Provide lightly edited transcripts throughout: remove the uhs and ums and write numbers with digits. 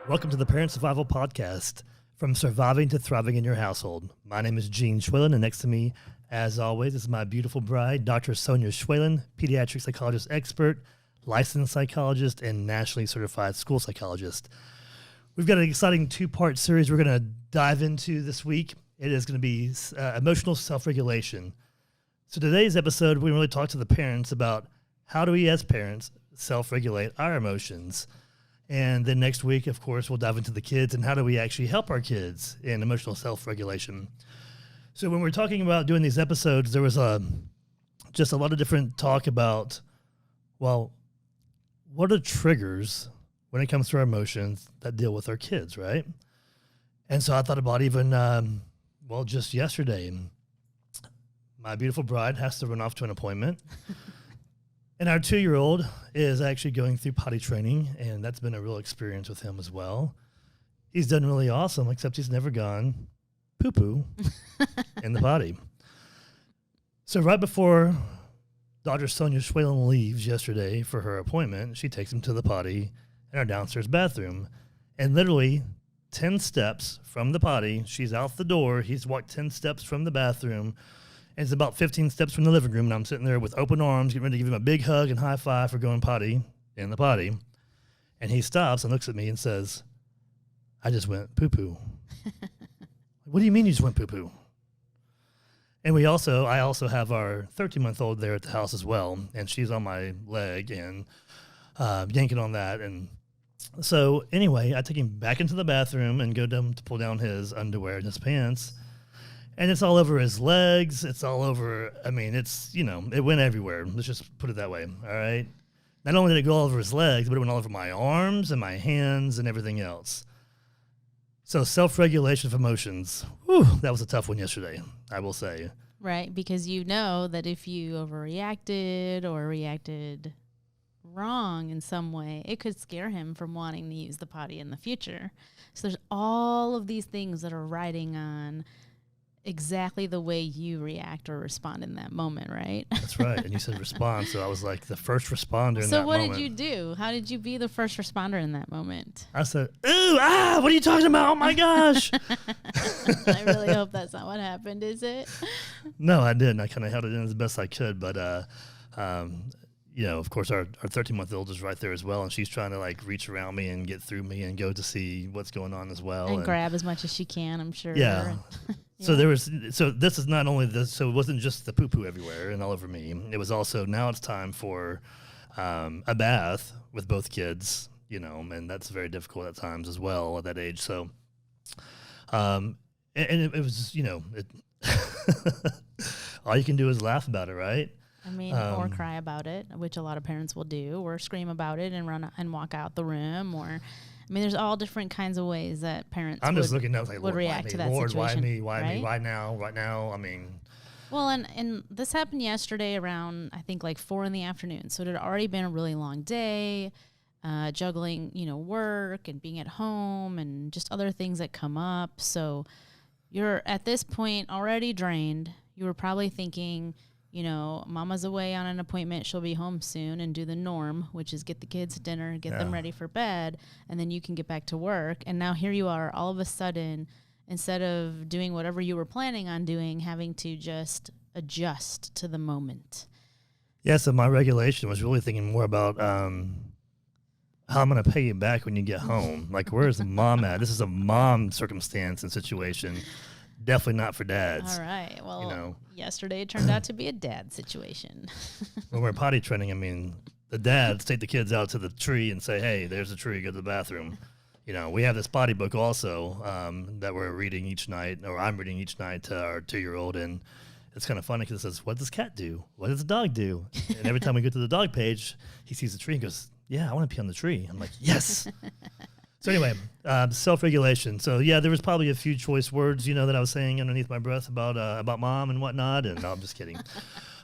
Welcome to the Parent Survival Podcast, from surviving to thriving in your household. My name is Schwalen, and next to me, as always, is my beautiful bride, Dr. Sonia Schwalen, pediatric psychologist expert, licensed psychologist, and nationally certified school psychologist. We've got an exciting two-part series we're going to dive into this week. It is going to be emotional self-regulation. So today's episode, we really talk to the parents about how do we as parents self-regulate our emotions. And then next week, of course, we'll dive into the kids and how do we actually help our kids in emotional self-regulation. So when we're talking about doing these episodes, there was just a lot of different talk about, well, what are triggers when it comes to our emotions that deal with our kids, right? And so I thought about even, just yesterday, my beautiful bride has to run off to an appointment. And our 2-year-old is actually going through potty training, and that's been a real experience with him as well. He's done really awesome, except he's never gone poo-poo in the potty. So right before Dr. Sonia Schwalen leaves yesterday for her appointment, she takes him to the potty in our downstairs bathroom. And literally 10 steps from the potty, she's out the door. He's walked 10 steps from the bathroom. And it's about 15 steps from the living room, and I'm sitting there with open arms, getting ready to give him a big hug and high five for going potty in the potty. And he stops and looks at me and says, "I just went poo-poo." What do you mean you just went poo-poo? And I also have our 13-month-old there at the house as well, and she's on my leg and yanking on that. And so anyway, I take him back into the bathroom and go down to pull down his underwear and his pants. And it's all over his legs. It's all over, it went everywhere. Let's just put it that way, all right? Not only did it go all over his legs, but it went all over my arms and my hands and everything else. So self-regulation of emotions, that was a tough one yesterday, I will say. Right, because you know that if you overreacted or reacted wrong in some way, it could scare him from wanting to use the potty in the future. So there's all of these things that are riding on exactly the way you react or respond in that moment, right? That's right. And you said respond, so I was like the first responder in that moment. So what did you do? How did you be the first responder in that moment? I said, what are you talking about? Oh my gosh. I really hope that's not what happened, is it? No, I didn't. I kind of held it in as best I could, but of course our 13-month-old is right there as well, and she's trying to like reach around me and get through me and go to see what's going on as well. And grab as much as she can, I'm sure. Yeah. So this is not only this, so it wasn't just the poo-poo everywhere and all over me. It was also, now it's time for a bath with both kids, and that's very difficult at times as well at that age. So, it was, all you can do is laugh about it, right? Or cry about it, which a lot of parents will do, or scream about it and run and walk out the room, or there's all different kinds of ways that parents would react to that situation. Why me? Why now? Right now? Well, and this happened yesterday around, I think, like 4 p.m. So it had already been a really long day, juggling, work and being at home and just other things that come up. So you're at this point already drained. You were probably thinking, mama's away on an appointment. She'll be home soon and do the norm, which is get the kids dinner, get them ready for bed, and then you can get back to work. And now here you are, all of a sudden, instead of doing whatever you were planning on doing, having to just adjust to the moment. Yeah, so my regulation was really thinking more about how I'm going to pay you back when you get home. Like, where's mom at? This is a mom circumstance and situation. Definitely not for dads. All right. Well, yesterday it turned out to be a dad situation. When we're potty training, the dads take the kids out to the tree and say, "Hey, there's a tree. Go to the bathroom." We have this potty book also that we're reading each night, or I'm reading each night to our 2-year-old, and it's kind of funny because it says, "What does cat do? What does the dog do?" And every time we go to the dog page, he sees the tree and goes, "Yeah, I want to pee on the tree." I'm like, "Yes." So anyway, self-regulation. So yeah, there was probably a few choice words, that I was saying underneath my breath about mom and whatnot. And no, I'm just kidding.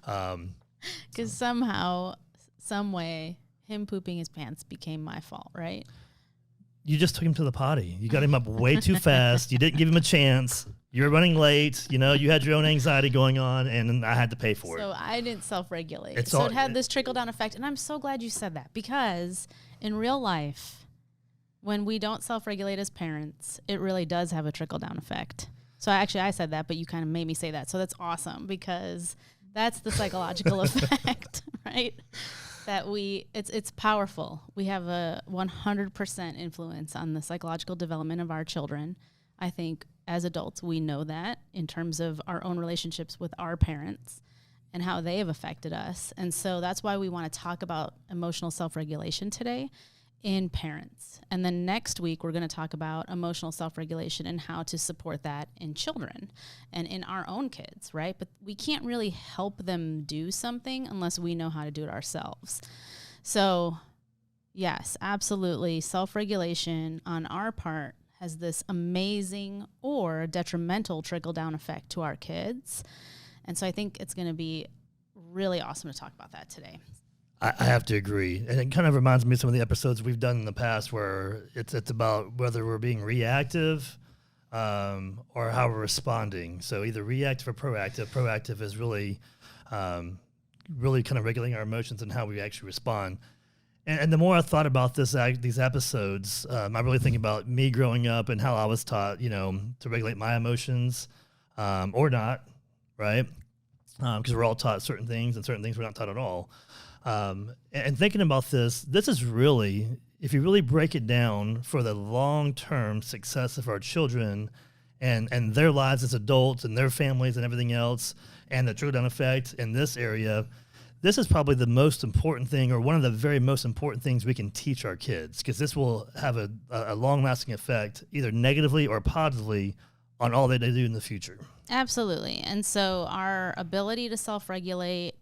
Because somehow, some way, him pooping his pants became my fault, right? You just took him to the potty. You got him up way too fast. You didn't give him a chance. You were running late. You had your own anxiety going on, and I had to pay for it. So I didn't self-regulate. It had this trickle-down effect. And I'm so glad you said that, because in real life, when we don't self-regulate as parents, it really does have a trickle-down effect. So I said that, but you kind of made me say that. So that's awesome, because that's the psychological effect, right? That it's powerful. We have a 100% influence on the psychological development of our children. I think as adults, we know that in terms of our own relationships with our parents and how they have affected us. And so that's why we want to talk about emotional self-regulation today in parents. And then next week, we're going to talk about emotional self-regulation and how to support that in children and in our own kids, right? But we can't really help them do something unless we know how to do it ourselves. So yes, absolutely. Self-regulation on our part has this amazing or detrimental trickle-down effect to our kids. And so I think it's going to be really awesome to talk about that today. I have to agree. And it kind of reminds me of some of the episodes we've done in the past where it's about whether we're being reactive or how we're responding. So either reactive or proactive. Proactive is really kind of regulating our emotions and how we actually respond. And the more I thought about these episodes, I really think about me growing up and how I was taught, to regulate my emotions or not, right? Because we're all taught certain things and certain things we're not taught at all. And thinking about this is really, if you really break it down for the long-term success of our children and their lives as adults and their families and everything else, and the trickle-down effect in this area, this is probably the most important thing, or one of the very most important things we can teach our kids, because this will have a long-lasting effect, either negatively or positively, on all that they do in the future. Absolutely. And so our ability to self-regulate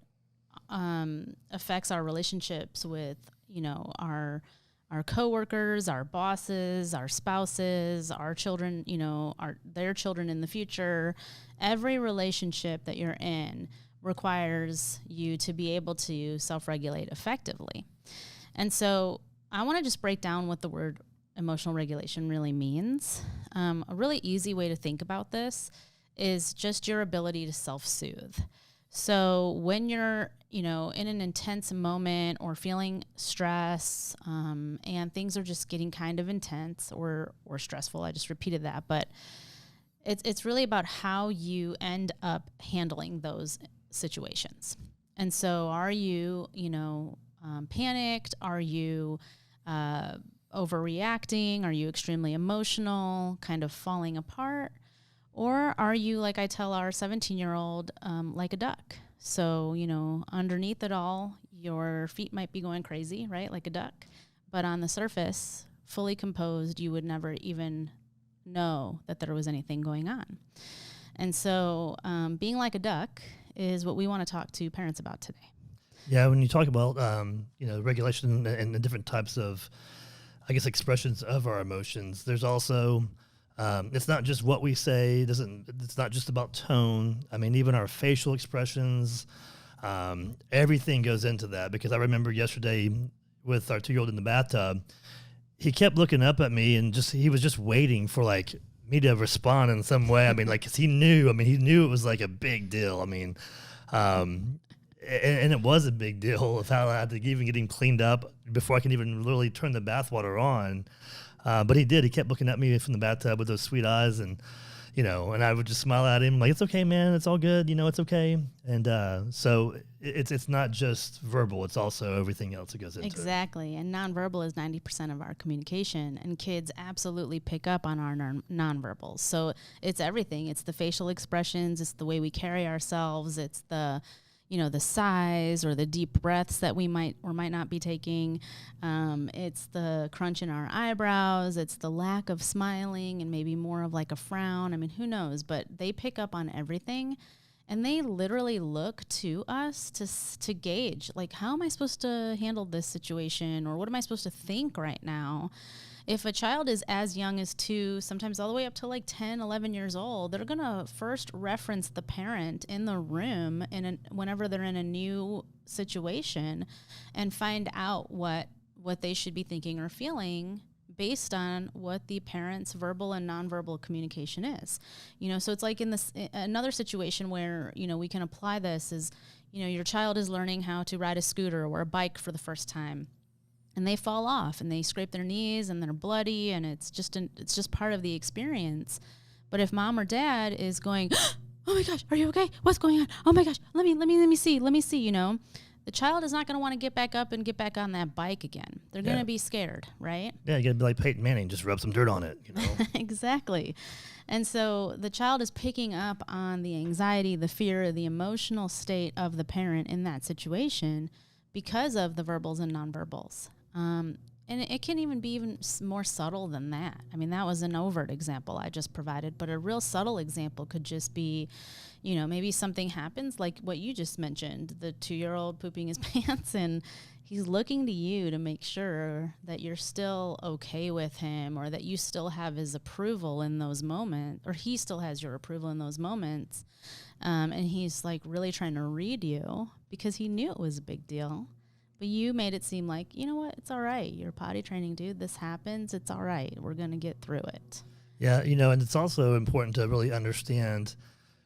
affects our relationships with, our coworkers, our bosses, our spouses, our children, their children in the future. Every relationship that you're in requires you to be able to self-regulate effectively. And so I want to just break down what the word emotional regulation really means. A really easy way to think about this is just your ability to self-soothe. So when you're, in an intense moment or feeling stress, and things are just getting kind of intense or stressful, I just repeated that, but it's really about how you end up handling those situations. And so are you, panicked? Are you overreacting? Are you extremely emotional, kind of falling apart? Or are you, like I tell our 17-year-old, like a duck? So, underneath it all, your feet might be going crazy, right, like a duck. But on the surface, fully composed, you would never even know that there was anything going on. And so being like a duck is what we want to talk to parents about today. Yeah, when you talk about, regulation and the different types of, expressions of our emotions, there's also... it's not just what we say. It's not just about tone. I mean, even our facial expressions, everything goes into that. Because I remember yesterday with our 2-year-old in the bathtub, he kept looking up at me and he was just waiting for me to respond in some way. I mean, cause he knew it was like a big deal. I mean, and it was a big deal of how I had to even get him cleaned up before I can even literally turn the bathwater on. But he did. He kept looking at me from the bathtub with those sweet eyes, and and I would just smile at him like, "It's okay, man. It's all good. It's okay." And so it's not just verbal; it's also everything else that goes into it. Exactly. And nonverbal is 90% of our communication, and kids absolutely pick up on our nonverbals. So it's everything. It's the facial expressions. It's the way we carry ourselves. It's the the sighs or the deep breaths that we might or might not be taking. It's the crunch in our eyebrows. It's the lack of smiling and maybe more of like a frown. I mean, who knows? But they pick up on everything, and they literally look to us to gauge, like, how am I supposed to handle this situation, or what am I supposed to think right now? If a child is as young as 2, sometimes all the way up to like 10, 11 years old, they're going to first reference the parent in the room whenever they're in a new situation and find out what they should be thinking or feeling based on what the parent's verbal and nonverbal communication is. So it's like in another situation where, we can apply this is, your child is learning how to ride a scooter or a bike for the first time. and they fall off and they scrape their knees and they're bloody, and it's just part of the experience. But if mom or dad is going, oh my gosh, are you okay? What's going on? Oh my gosh, let me see, the child is not going to want to get back up and get back on that bike again. They're going to be scared, right? Yeah, you got to be like Peyton Manning, just rub some dirt on it, Exactly. And so the child is picking up on the anxiety, the fear, the emotional state of the parent in that situation because of the verbals and nonverbals. And it can even be even more subtle than that. I mean, that was an overt example I just provided, but a real subtle example could just be, maybe something happens like what you just mentioned, the 2-year-old pooping his pants, and he's looking to you to make sure that you're still okay with him, or that you still have his approval in those moments, or he still has your approval in those moments. And he's like really trying to read you because he knew it was a big deal. But you made it seem like, you know what, it's all right. You're a potty training dude. This happens. It's all right. We're going to get through it. Yeah, and it's also important to really understand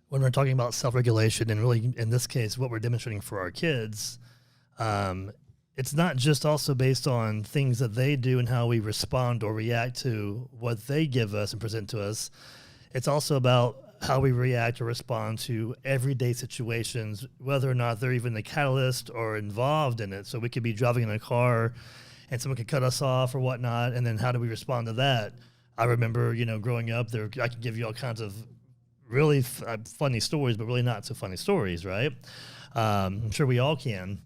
when we're talking about self-regulation, and really in this case, what we're demonstrating for our kids, it's not just also based on things that they do and how we respond or react to what they give us and present to us. It's also about how we react or respond to everyday situations, whether or not they're even the catalyst or involved in it. So we could be driving in a car and someone could cut us off or whatnot, and then how do we respond to that? I remember, growing up, I could give you all kinds of really funny stories, but really not so funny stories, right? I'm sure we all can.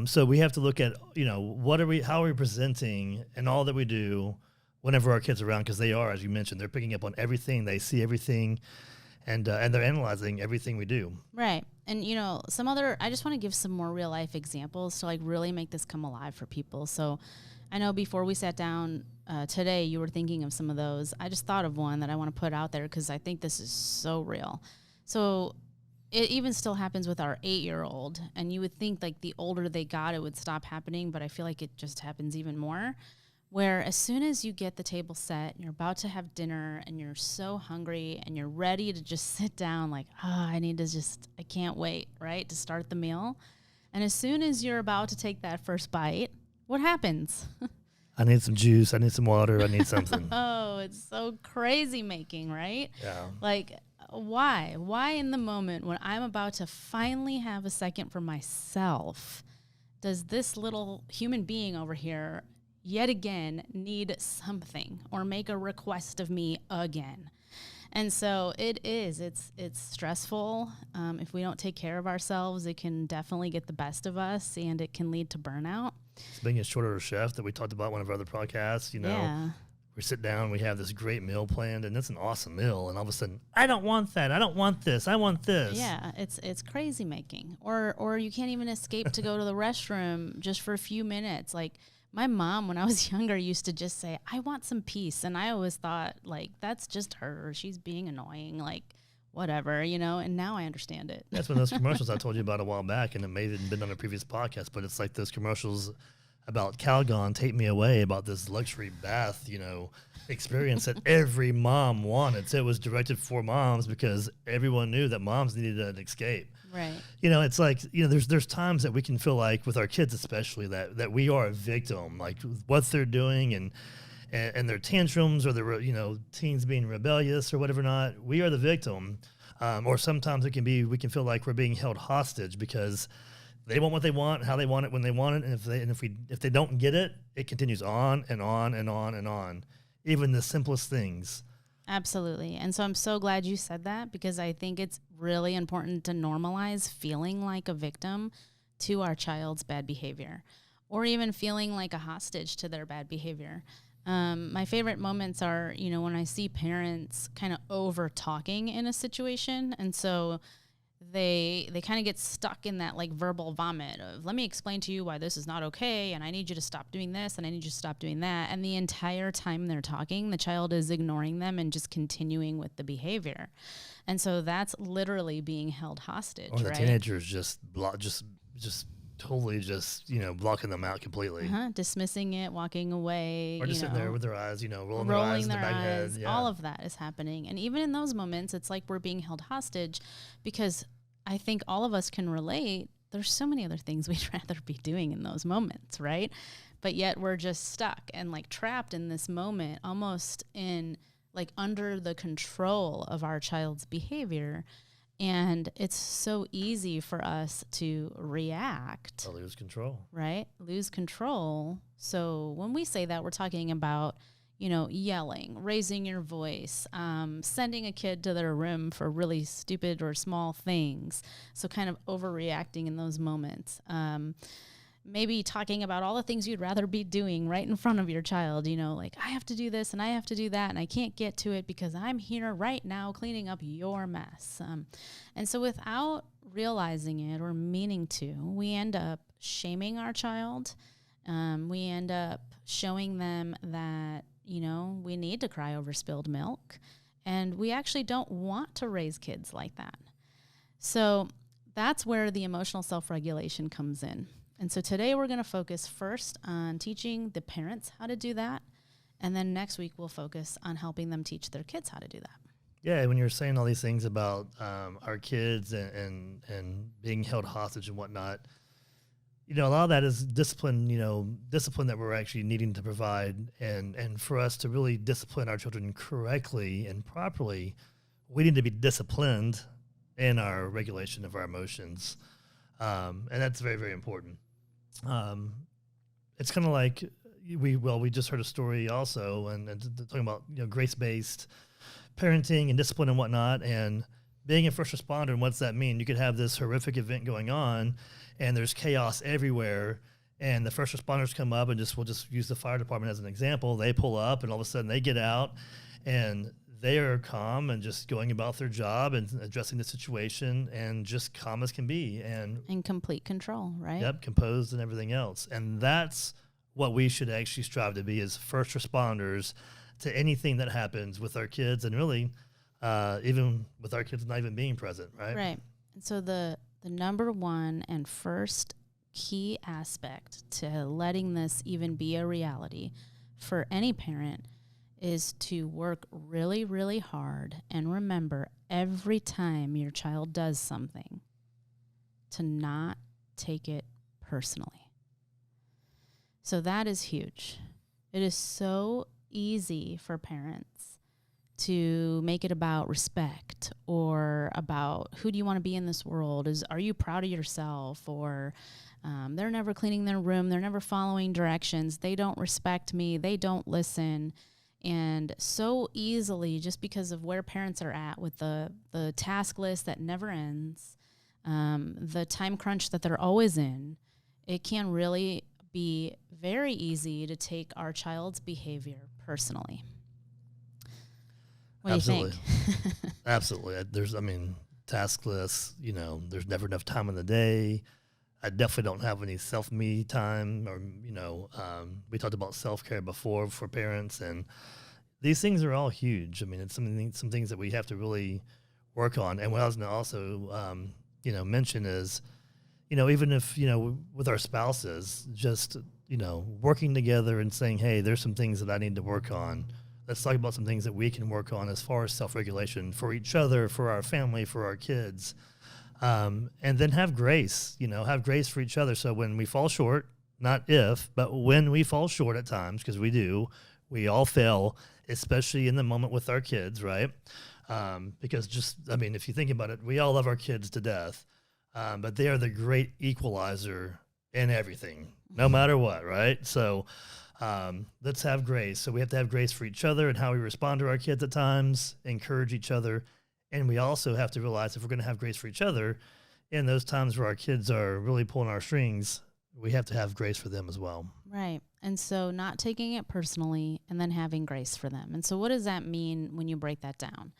So we have to look at, how are we presenting in all that we do whenever our kids are around, because they are, as you mentioned, they're picking up on everything, they see everything, and they're analyzing everything we do. Right. And, I just want to give some more real life examples to like really make this come alive for people. So I know before we sat down today, you were thinking of some of those. I just thought of one that I want to put out there because I think this is so real. So it even still happens with our 8-year-old, and you would think like the older they got, it would stop happening, but I feel like it just happens even more. Where as soon as you get the table set and you're about to have dinner and you're so hungry and you're ready to just sit down like, I can't wait, right, to start the meal. And as soon as you're about to take that first bite, what happens? I need some juice. I need some water. I need something. Oh, it's so crazy making, right? Yeah. Like, why? Why in the moment when I'm about to finally have a second for myself, does this little human being over here yet again need something or make a request of me again? And so it's stressful. If we don't take care of ourselves, it can definitely get the best of us, and it can lead to burnout. It's being a short order chef that we talked about in one of our other podcasts, Yeah. We sit down, we have this great meal planned, and it's an awesome meal, and all of a sudden, I don't want that. I don't want this. I want this. Yeah, it's crazy making. Or you can't even escape to go to the restroom just for a few minutes. Like, my mom, when I was younger, used to just say, I want some peace. And I always thought, like, that's just her. She's being annoying, like, whatever, and now I understand it. That's one of those commercials I told you about a while back, and it may have been on a previous podcast, but it's like those commercials about Calgon, Take Me Away, about this luxury bath, experience that every mom wanted. So it was directed for moms because everyone knew that moms needed an escape. Right. It's like, there's times that we can feel like, with our kids especially, that we are a victim, like what they're doing and their tantrums, or their, teens being rebellious or whatever not, we are the victim. Or sometimes we can feel like we're being held hostage because they want what they want, how they want it, when they want it, and if they don't get it, it continues on and on and on and on, even the simplest things. Absolutely. And so I'm so glad you said that, because I think it's really important to normalize feeling like a victim to our child's bad behavior, or even feeling like a hostage to their bad behavior. My favorite moments are, when I see parents kind of over talking in a situation. And so they kind of get stuck in that like verbal vomit of, let me explain to you why this is not okay, and I need you to stop doing this, and I need you to stop doing that. And the entire time they're talking, the child is ignoring them and just continuing with the behavior. And so that's literally being held hostage, or the right? teenagers just totally blocking them out completely. Dismissing it, walking away. Or just sitting there with their eyes, rolling their eyes in the back of their head. Yeah. All of that is happening. And even in those moments, it's like we're being held hostage, because I think all of us can relate there's so many other things we'd rather be doing in those moments, right? But yet we're just stuck and like trapped in this moment, almost in like under the control of our child's behavior. And it's so easy for us to react. To lose control. Right? Lose control. So when we say that, we're talking about, yelling, raising your voice, sending a kid to their room for really stupid or small things. So kind of overreacting in those moments. Maybe talking about all the things you'd rather be doing right in front of your child, like I have to do this and I have to do that and I can't get to it because I'm here right now cleaning up your mess. And so without realizing it or meaning to, we end up shaming our child. We end up showing them that, we need to cry over spilled milk. And we actually don't want to raise kids like that. So that's where the emotional self-regulation comes in. And so today we're going to focus first on teaching the parents how to do that. And then next week we'll focus on helping them teach their kids how to do that. Yeah, when you're saying all these things about our kids and being held hostage and whatnot, a lot of that is discipline, discipline that we're actually needing to provide. And for us to really discipline our children correctly and properly, we need to be disciplined in our regulation of our emotions. And that's very, very important. It's kind of like we just heard a story also and talking about, grace-based parenting and discipline and whatnot, and being a first responder. And what's that mean? You could have this horrific event going on and there's chaos everywhere. And the first responders come up and we'll just use the fire department as an example. They pull up and all of a sudden they get out and they are calm and just going about their job and addressing the situation and just calm as can be. And in complete control, right? Yep, composed and everything else. And that's what we should actually strive to be as first responders to anything that happens with our kids and really even with our kids not even being present, right? Right. And so the number one and first key aspect to letting this even be a reality for any parent is to work really, really hard and remember every time your child does something to not take it personally. So that is huge. It is so easy for parents to make it about respect or about who do you want to be in this world? Are you proud of yourself? Or they're never cleaning their room. They're never following directions. They don't respect me. They don't listen. And so easily, just because of where parents are at with the task list that never ends, the time crunch that they're always in, it can really be very easy to take our child's behavior personally. What Absolutely. do you think? Absolutely. There's, task lists, there's never enough time in the day. I definitely don't have any self-me time or, we talked about self-care before for parents, and these things are all huge. It's some things that we have to really work on. And what I was going to also, mention is, even if, with our spouses, just, working together and saying, hey, there's some things that I need to work on. Let's talk about some things that we can work on as far as self-regulation for each other, for our family, for our kids. And then have grace, have grace for each other. So when we fall short, not if, but when we fall short at times, because we all fail, especially in the moment with our kids, right? Because if you think about it, we all love our kids to death, but they are the great equalizer in everything, no matter what, right? So let's have grace. So we have to have grace for each other and how we respond to our kids at times, encourage each other. And we also have to realize if we're going to have grace for each other in those times where our kids are really pulling our strings, we have to have grace for them as well. Right. And so not taking it personally and then having grace for them. And so what does that mean when you break that down?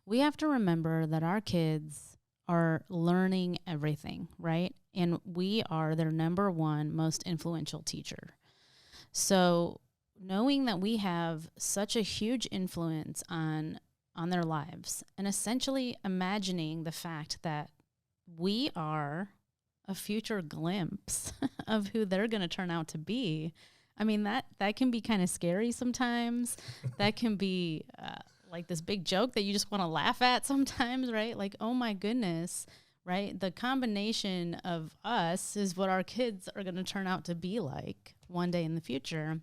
We have to remember that our kids are learning everything, right? And we are their number one most influential teacher. So knowing that we have such a huge influence on their lives and essentially imagining the fact that we are a future glimpse of who they're going to turn out to be. That can be kind of scary sometimes. That can be like this big joke that you just want to laugh at sometimes, right? Like, oh my goodness, right? The combination of us is what our kids are going to turn out to be like one day in the future.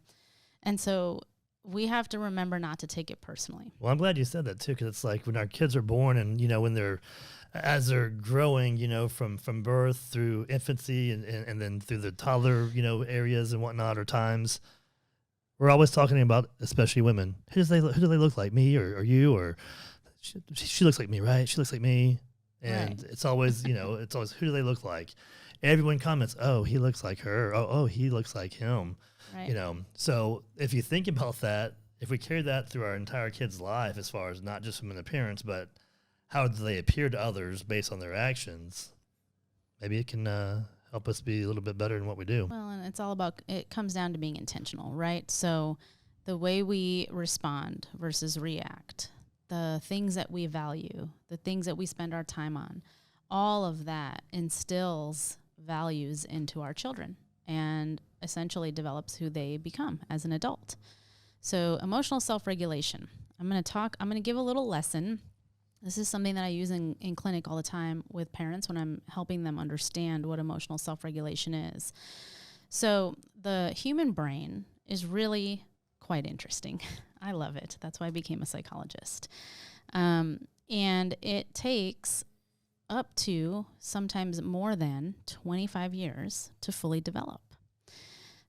And so we have to remember not to take it personally. Well, I'm glad you said that too, because it's like when our kids are born and, when as they're growing, from birth through infancy and then through the toddler, areas and whatnot or times, we're always talking about, especially women, who do they look like, me or you, or she looks like me, right? She looks like me. And Right. it's always, it's always, who do they look like? Everyone comments, oh, he looks like her. Oh, he looks like him. Right. So if you think about that, if we carry that through our entire kid's life, as far as not just from an appearance, but how do they appear to others based on their actions, maybe it can help us be a little bit better in what we do. Well, and it's all about, it comes down to being intentional, right? So the way we respond versus react, the things that we value, the things that we spend our time on, all of that instills values into our children and essentially develops who they become as an adult. So emotional self-regulation. I'm going to give a little lesson. This is something that I use in clinic all the time with parents when I'm helping them understand what emotional self-regulation is. So the human brain is really quite interesting. I love it. That's why I became a psychologist. And it takes up to sometimes more than 25 years to fully develop.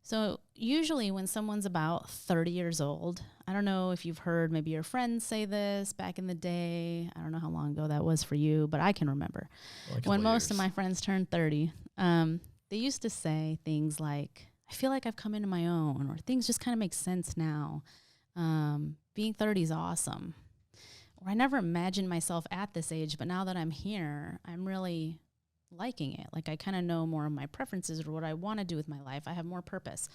So usually when someone's about 30 years old, I don't know if you've heard maybe your friends say this back in the day. I don't know how long ago that was for you, but I can remember when most of my friends turned 30, they used to say things like, I feel like I've come into my own, or things just kind of make sense now. Being 30 is awesome. Or I never imagined myself at this age, but now that I'm here, I'm really liking it. Like I kind of know more of my preferences or what I want to do with my life. I have more purpose.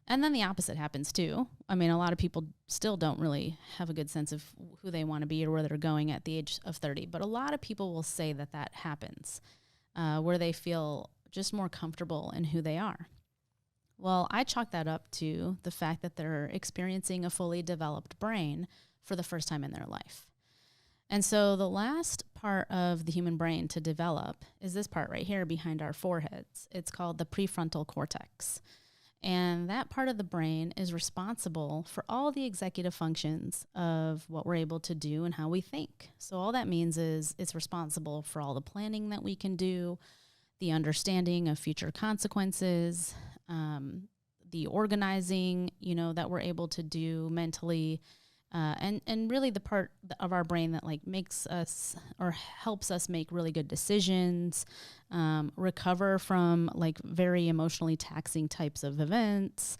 And then the opposite happens too. I mean, a lot of people still don't really have a good sense of who they want to be or where they're going at the age of 30. But a lot of people will say that that happens, where they feel just more comfortable in who they are. Well, I chalk that up to the fact that they're experiencing a fully developed brain for the first time in their life. And so the last part of the human brain to develop is this part right here behind our foreheads. It's called the prefrontal cortex. And that part of the brain is responsible for all the executive functions of what we're able to do and how we think. So all that means is it's responsible for all the planning that we can do, the understanding of future consequences, the organizing, that we're able to do mentally, and really the part of our brain that like makes us or helps us make really good decisions, recover from like very emotionally taxing types of events,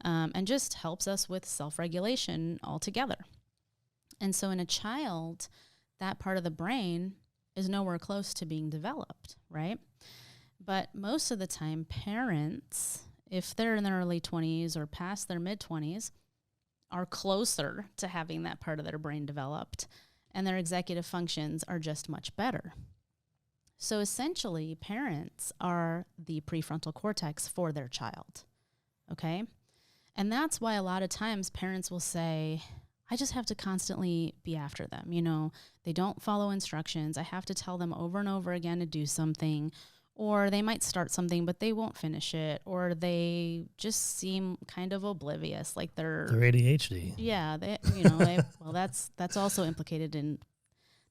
and just helps us with self-regulation altogether. And so in a child, that part of the brain is nowhere close to being developed, right? But most of the time, parents, if they're in their early 20s or past their mid-20s, are closer to having that part of their brain developed, and their executive functions are just much better. So essentially, parents are the prefrontal cortex for their child, okay? And that's why a lot of times parents will say, I just have to constantly be after them. They don't follow instructions. I have to tell them over and over again to do something. Or they might start something, but they won't finish it. Or they just seem kind of oblivious, like they're ADHD. Yeah, well, that's also implicated in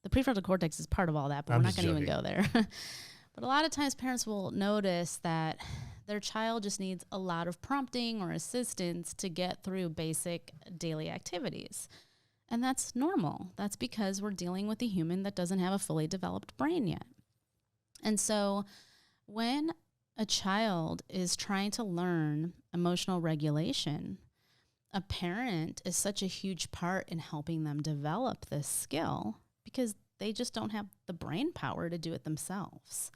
the prefrontal cortex is part of all that, but we're not going to even go there. But a lot of times parents will notice that their child just needs a lot of prompting or assistance to get through basic daily activities. And that's normal. That's because we're dealing with a human that doesn't have a fully developed brain yet. And so when a child is trying to learn emotional regulation, a parent is such a huge part in helping them develop this skill because they just don't have the brain power to do it themselves.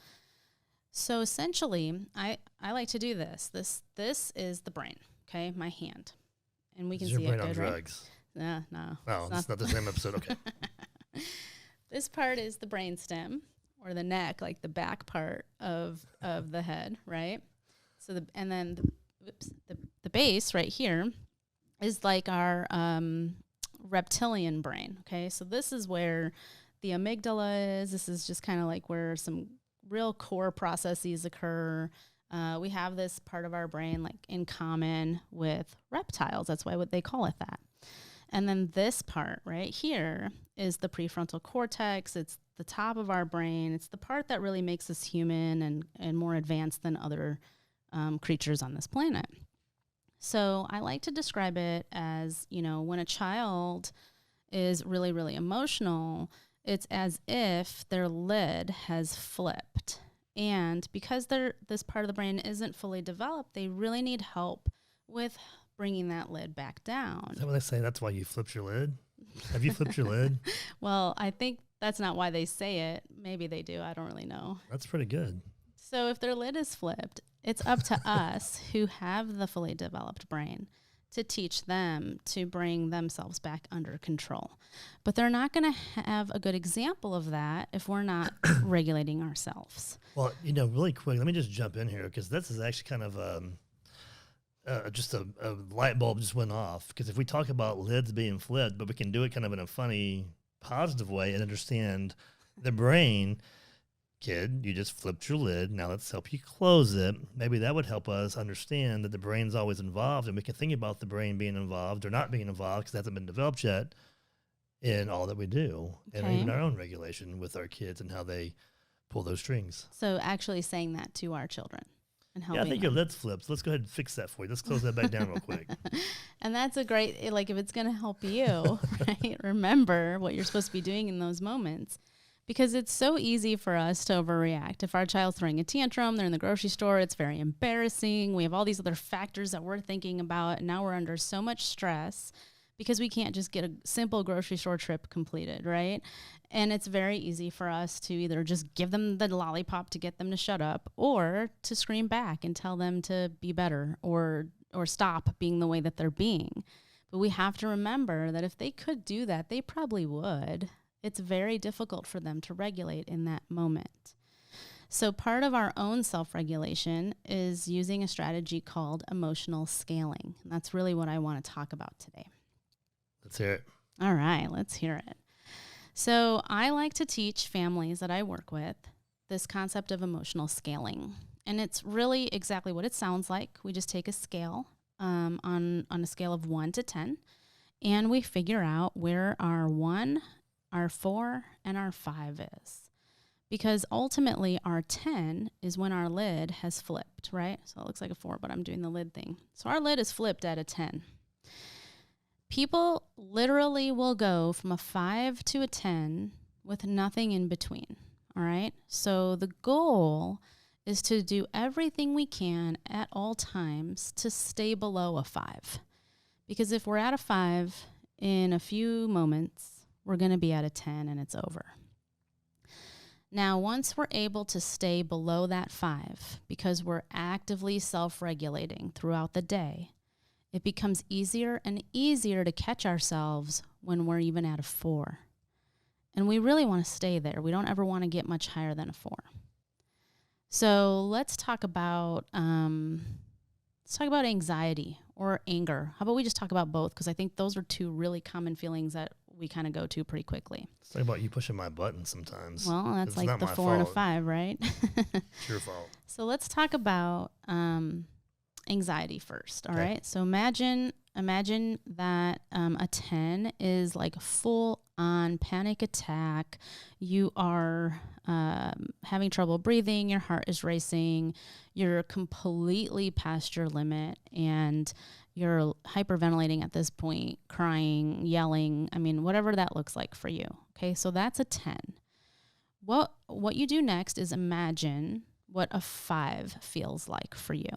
So essentially, I like to do this. This is the brain, okay, my hand. And we can see it good, right? Is your brain on drugs? No. Oh, it's not the same episode, okay. This part is the brainstem, or the neck, like the back part of the head, right? So the base right here is like our reptilian brain. Okay, so this is where the amygdala is. This is just kind of like where some real core processes occur. We have this part of our brain like in common with reptiles. That's why they call it that. And then this part right here is the prefrontal cortex. It's the top of our brain. It's the part that really makes us human and more advanced than other creatures on this planet. So I like to describe it as, when a child is really, really emotional, it's as if their lid has flipped. And because this part of the brain isn't fully developed, they really need help with bringing that lid back down. Is that what they say? That's why you flipped your lid? Have you flipped your lid? Well, I think that's not why they say it. Maybe they do. I don't really know. That's pretty good. So if their lid is flipped, it's up to us who have the fully developed brain to teach them to bring themselves back under control. But they're not going to have a good example of that if we're not regulating ourselves. Well, really quick, let me just jump in here because this is actually kind of just a light bulb just went off. Because if we talk about lids being flipped, but we can do it kind of in a funny, positive way and understand the brain. Kid, you just flipped your lid. Now let's help you close it. Maybe that would help us understand that the brain's always involved, and we can think about the brain being involved or not being involved because it hasn't been developed yet in all that we do, and even our own regulation with our kids and how they pull those strings. So actually saying that to our children and helping I think them. your lid's flipped. So let's go ahead and fix that for you. Let's close that back down real quick. And that's a great, if it's going to help you, right? Remember what you're supposed to be doing in those moments. Because it's so easy for us to overreact. If our child's throwing a tantrum, they're in the grocery store, it's very embarrassing. We have all these other factors that we're thinking about. And now we're under so much stress because we can't just get a simple grocery store trip completed, right? And it's very easy for us to either just give them the lollipop to get them to shut up or to scream back and tell them to be better or stop being the way that they're being. But we have to remember that if they could do that, they probably would. It's very difficult for them to regulate in that moment. So part of our own self-regulation is using a strategy called emotional scaling. And that's really what I want to talk about today. Let's hear it. All right, let's hear it. So I like to teach families that I work with this concept of emotional scaling. And it's really exactly what it sounds like. We just take a scale on a scale of 1 to 10, and we figure out where our 1, our 4, and our 5 is. Because ultimately our 10 is when our lid has flipped, right? So it looks like a 4, but I'm doing the lid thing. So our lid is flipped at a 10. People literally will go from a 5 to a 10 with nothing in between, all right? So the goal is to do everything we can at all times to stay below a 5. Because if we're at a 5 in a few moments, we're going to be at a 10 and it's over. Now, once we're able to stay below that 5, because we're actively self-regulating throughout the day, it becomes easier and easier to catch ourselves when we're even at a 4. And we really want to stay there. We don't ever want to get much higher than a 4. So let's talk about anxiety or anger. How about we just talk about both? Because I think those are two really common feelings that we kind of go to pretty quickly. It's like about you pushing my button sometimes. Well, that's like the 4 and a 5, right? It's your fault. So let's talk about anxiety first, all right? So imagine that a 10 is like a full-on panic attack. You are having trouble breathing, your heart is racing, you're completely past your limit, and you're hyperventilating at this point, crying, yelling, whatever that looks like for you. Okay, so that's a 10. What you do next is imagine what a 5 feels like for you.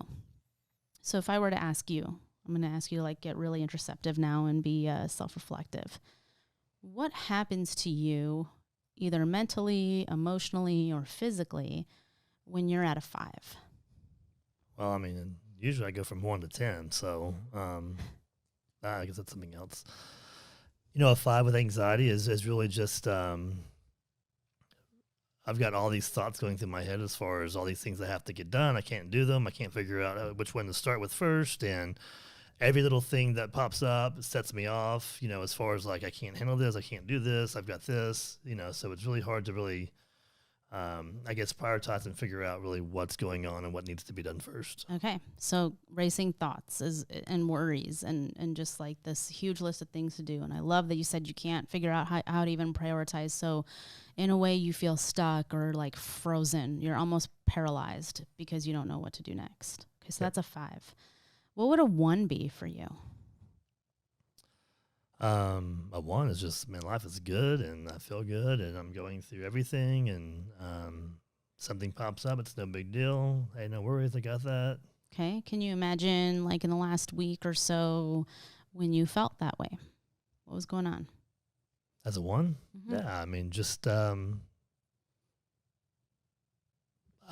So if I were to ask you, I'm going to ask you to get really introspective now and be self-reflective. What happens to you either mentally, emotionally, or physically when you're at a 5? Well, usually I go from 1 to 10, so I guess that's something else. A 5 with anxiety is really just I've got all these thoughts going through my head as far as all these things I have to get done. I can't do them. I can't figure out which one to start with first, and every little thing that pops up sets me off, as far as I can't handle this, I can't do this, I've got this, so it's really hard to really I guess prioritize and figure out really what's going on and what needs to be done first. Okay. So racing thoughts and worries and just like this huge list of things to do. And I love that you said you can't figure out how to even prioritize. So in a way you feel stuck or like frozen. You're almost paralyzed because you don't know what to do next. Okay. So that's a 5. What would a 1 be for you? A 1 is just, man, life is good and I feel good and I'm going through everything and something pops up, it's no big deal. Hey, no worries, I got that. Okay. Can you imagine like in the last week or so when you felt that way? What was going on? As a 1? Mm-hmm. Yeah, I mean, just, I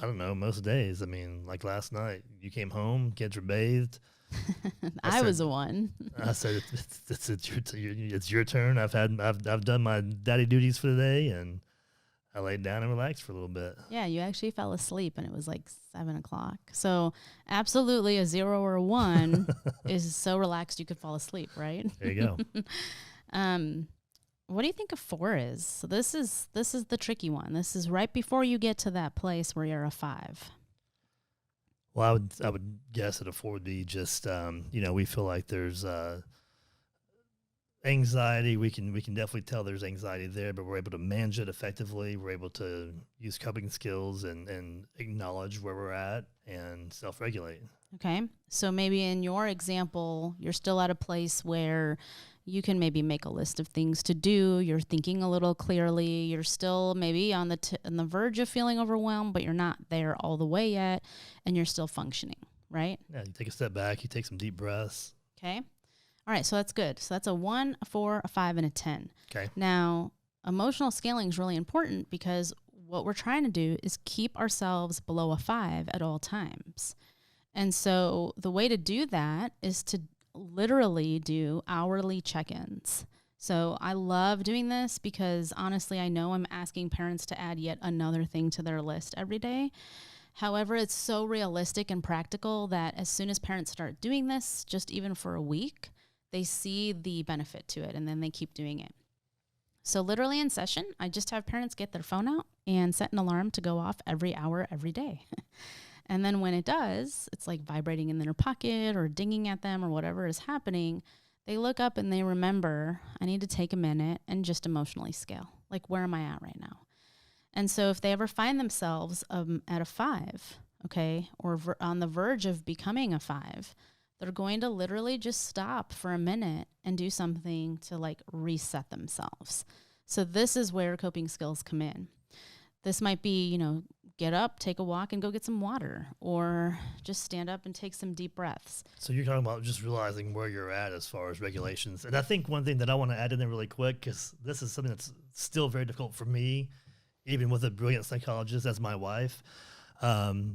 don't know, most days. I mean, like last night, you came home, kids were bathed. I was a 1. I said, it's your turn. I've done my daddy duties for the day, and I laid down and relaxed for a little bit. Yeah, you actually fell asleep, and it was like 7 o'clock. So absolutely a 0 or a 1 is so relaxed you could fall asleep, right? There you go. What do you think a 4 is? So this is the tricky one. This is right before you get to that place where you're a 5. Well, I would guess that a 4 would be just, we feel like there's anxiety. We can definitely tell there's anxiety there, but we're able to manage it effectively. We're able to use coping skills and acknowledge where we're at and self-regulate. Okay. So maybe in your example, you're still at a place where you can maybe make a list of things to do. You're thinking a little clearly. You're still maybe on the verge of feeling overwhelmed, but you're not there all the way yet, and you're still functioning, right? Yeah, you take a step back. You take some deep breaths. Okay. All right, so that's good. So that's a 1, a 4, a 5, and a 10. Okay. Now, emotional scaling is really important because what we're trying to do is keep ourselves below a 5 at all times. And so the way to do that is to literally do hourly check-ins. So I love doing this because honestly, I know I'm asking parents to add yet another thing to their list every day. However, it's so realistic and practical that as soon as parents start doing this, just even for a week, they see the benefit to it and then they keep doing it. So literally in session, I just have parents get their phone out and set an alarm to go off every hour, every day. And then when it does, it's like vibrating in their pocket or dinging at them or whatever is happening. They look up and they remember, I need to take a minute and just emotionally scale. Like, where am I at right now? And so if they ever find themselves at a 5, okay, or on the verge of becoming a 5, they're going to literally just stop for a minute and do something to like reset themselves. So this is where coping skills come in. This might be, get up, take a walk, and go get some water, or just stand up and take some deep breaths. So you're talking about just realizing where you're at as far as regulations. And I think one thing that I want to add in there really quick, because this is something that's still very difficult for me, even with a brilliant psychologist as my wife.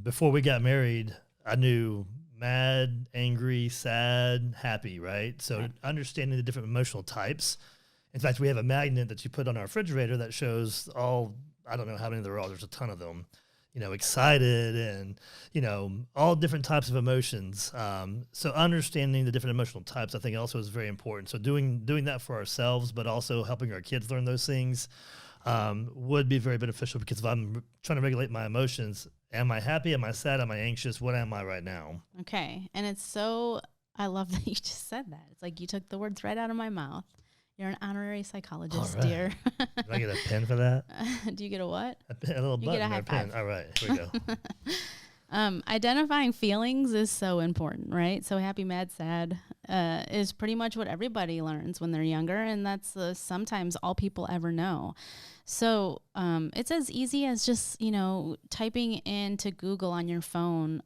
Before we got married, I knew mad, angry, sad, happy, right? So understanding the different emotional types. In fact, we have a magnet that you put on our refrigerator that shows all, I don't know how many there are, there's a ton of them, excited and, all different types of emotions. So understanding the different emotional types, I think also is very important. So doing that for ourselves, but also helping our kids learn those things would be very beneficial, because if I'm trying to regulate my emotions, am I happy? Am I sad? Am I anxious? What am I right now? Okay. And I love that you just said that. It's like you took the words right out of my mouth. You're an honorary psychologist, right. dear. Do I get a pen for that? Do you get a what? A little button. get a high or a pen. five. All right, here we go. Identifying feelings is so important, right? So happy, mad, sad is pretty much what everybody learns when they're younger, and that's sometimes all people ever know. So it's as easy as just, typing into Google on your phone,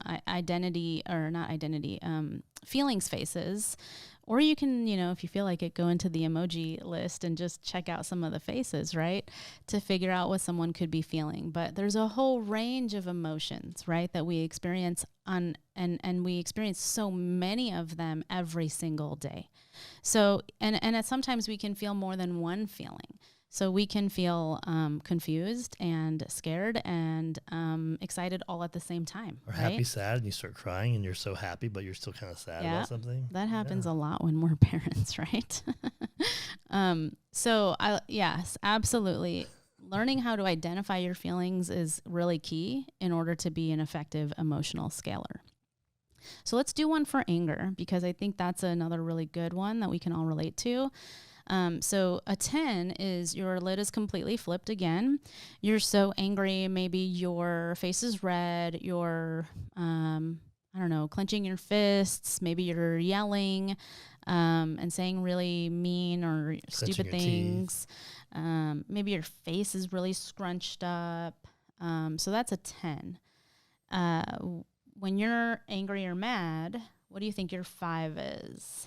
feelings faces. Or you can, if you feel like it, go into the emoji list and just check out some of the faces, right, to figure out what someone could be feeling. But there's a whole range of emotions, right, that we experience and we experience so many of them every single day. So, and sometimes we can feel more than one feeling. So we can feel confused and scared and excited all at the same time. Or right? happy, sad, and you start crying and you're so happy, but you're still kind of sad about something. That happens a lot when we're parents, right? Yes, absolutely. learning how to identify your feelings is really key in order to be an effective emotional scaler. So let's do one for anger, because I think that's another really good one that we can all relate to. So a 10 is your lid is completely flipped again. You're so angry. Maybe your face is red. You're, I don't know, clenching your fists. Maybe you're yelling and saying really mean or stupid things. Maybe your face is really scrunched up. So that's a 10. When you're angry or mad, what do you think your 5 is?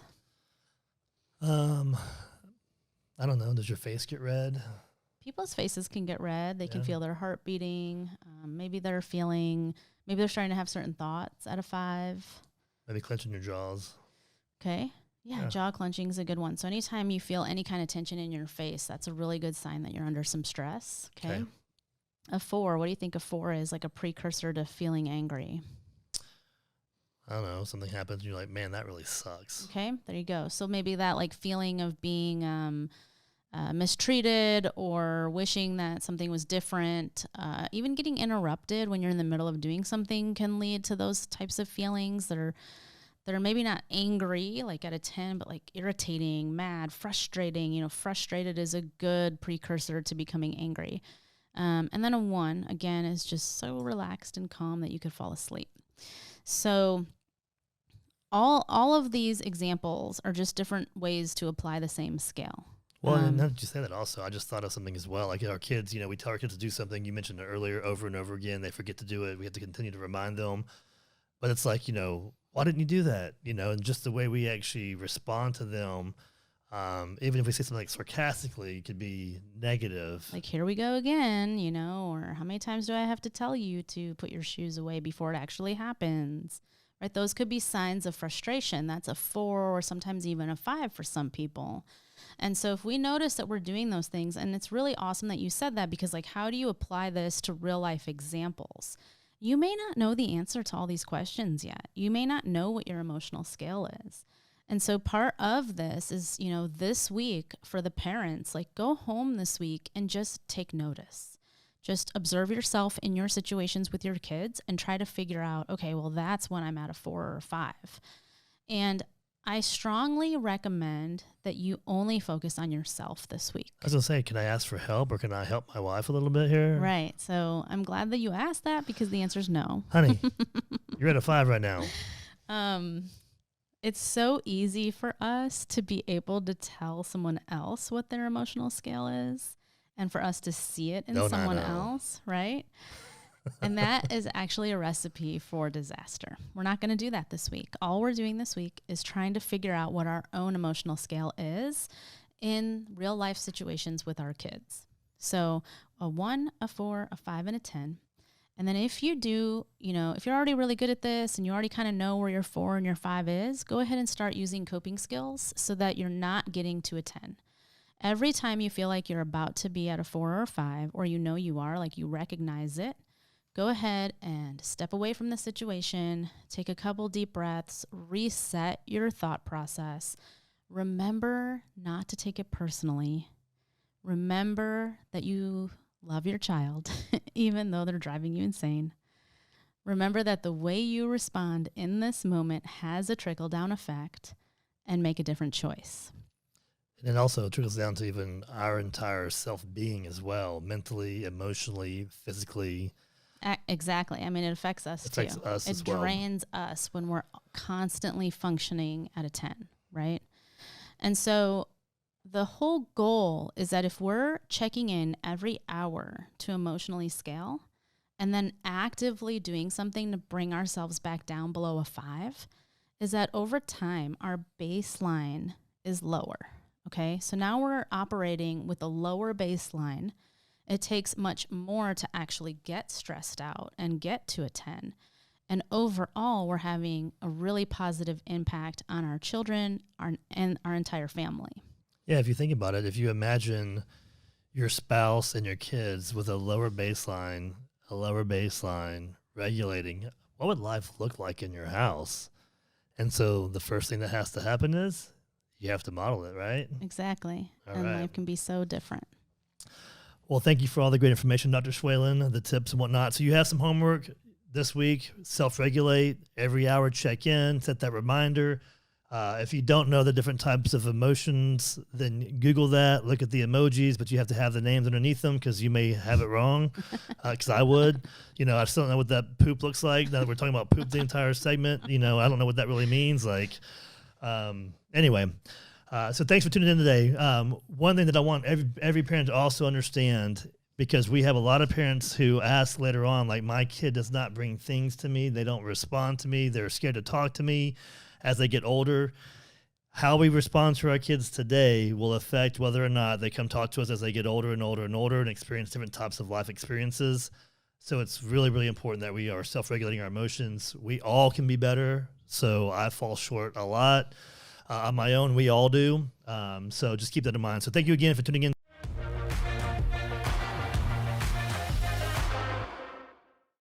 I don't know. Does your face get red? People's faces can get red. They can feel their heart beating. Maybe they're starting to have certain thoughts at a 5. Maybe clenching your jaws. Okay. Yeah, jaw clenching is a good one. So anytime you feel any kind of tension in your face, that's a really good sign that you're under some stress. Okay. A 4, what do you think a 4 is, like a precursor to feeling angry? I don't know. Something happens and you're like, man, that really sucks. Okay, there you go. So maybe that like feeling of being mistreated or wishing that something was different, even getting interrupted when you're in the middle of doing something can lead to those types of feelings that are maybe not angry, like at a 10, but like irritating, mad, frustrating. Frustrated is a good precursor to becoming angry. And then a 1, again, is just so relaxed and calm that you could fall asleep. So all of these examples are just different ways to apply the same scale. Well, and now that you say that also, I just thought of something as well. Like our kids, we tell our kids to do something. You mentioned it earlier, over and over again. They forget to do it. We have to continue to remind them. But it's like, why didn't you do that? And just the way we actually respond to them, even if we say something like sarcastically, it could be negative. Like, here we go again, or how many times do I have to tell you to put your shoes away before it actually happens? Right? Those could be signs of frustration. That's a 4 or sometimes even a 5 for some people. And so if we notice that we're doing those things, and it's really awesome that you said that, because like, how do you apply this to real life examples? You may not know the answer to all these questions yet. You may not know what your emotional scale is. And so part of this is, this week for the parents, like go home this week and just take notice. Just observe yourself in your situations with your kids and try to figure out, okay, well, that's when I'm at a 4 or a 5. And I strongly recommend that you only focus on yourself this week. I was going to say, can I ask for help, or can I help my wife a little bit here? Right. So I'm glad that you asked that, because the answer is no. Honey, you're at a 5 right now. It's so easy for us to be able to tell someone else what their emotional scale is, and for us to see it in someone else, right? And that is actually a recipe for disaster. We're not going to do that this week. All we're doing this week is trying to figure out what our own emotional scale is in real life situations with our kids. So a 1, a 4, a 5, and a 10. And then if you do, if you're already really good at this and you already kind of know where your 4 and your 5 is, go ahead and start using coping skills so that you're not getting to a 10. Every time you feel like you're about to be at a 4 or a 5, or you are, like you recognize it, go ahead and step away from the situation, take a couple deep breaths, reset your thought process. Remember not to take it personally. Remember that you love your child, even though they're driving you insane. Remember that the way you respond in this moment has a trickle-down effect, and make a different choice. And it also trickles down to even our entire self-being as well, mentally, emotionally, physically. Exactly. I mean, it affects us too. It drains us when we're constantly functioning at a 10, right? And so the whole goal is that if we're checking in every hour to emotionally scale and then actively doing something to bring ourselves back down below a 5, is that over time, our baseline is lower, okay? So now we're operating with a lower baseline. It takes much more to actually get stressed out and get to a 10. And overall, we're having a really positive impact on our children and our entire family. Yeah, if you think about it, if you imagine your spouse and your kids with a lower baseline regulating, what would life look like in your house? And so the first thing that has to happen is you have to model it, right? Exactly. All and right. Life can be so different. Well, thank you for all the great information, Dr. Schwalen, the tips and whatnot. So you have some homework this week. Self-regulate, every hour check in, set that reminder. If you don't know the different types of emotions, then Google that, look at the emojis, but you have to have the names underneath them because you may have it wrong, because I would. I still don't know what that poop looks like. Now that we're talking about poop the entire segment, I don't know what that really means. Anyway, so thanks for tuning in today. One thing that I want every parent to also understand, because we have a lot of parents who ask later on, like, my kid does not bring things to me. They don't respond to me. They're scared to talk to me as they get older. How we respond to our kids today will affect whether or not they come talk to us as they get older and older and older and experience different types of life experiences. So it's really, really important that we are self-regulating our emotions. We all can be better. So I fall short a lot on my own. We all do. So just keep that in mind. So thank you again for tuning in.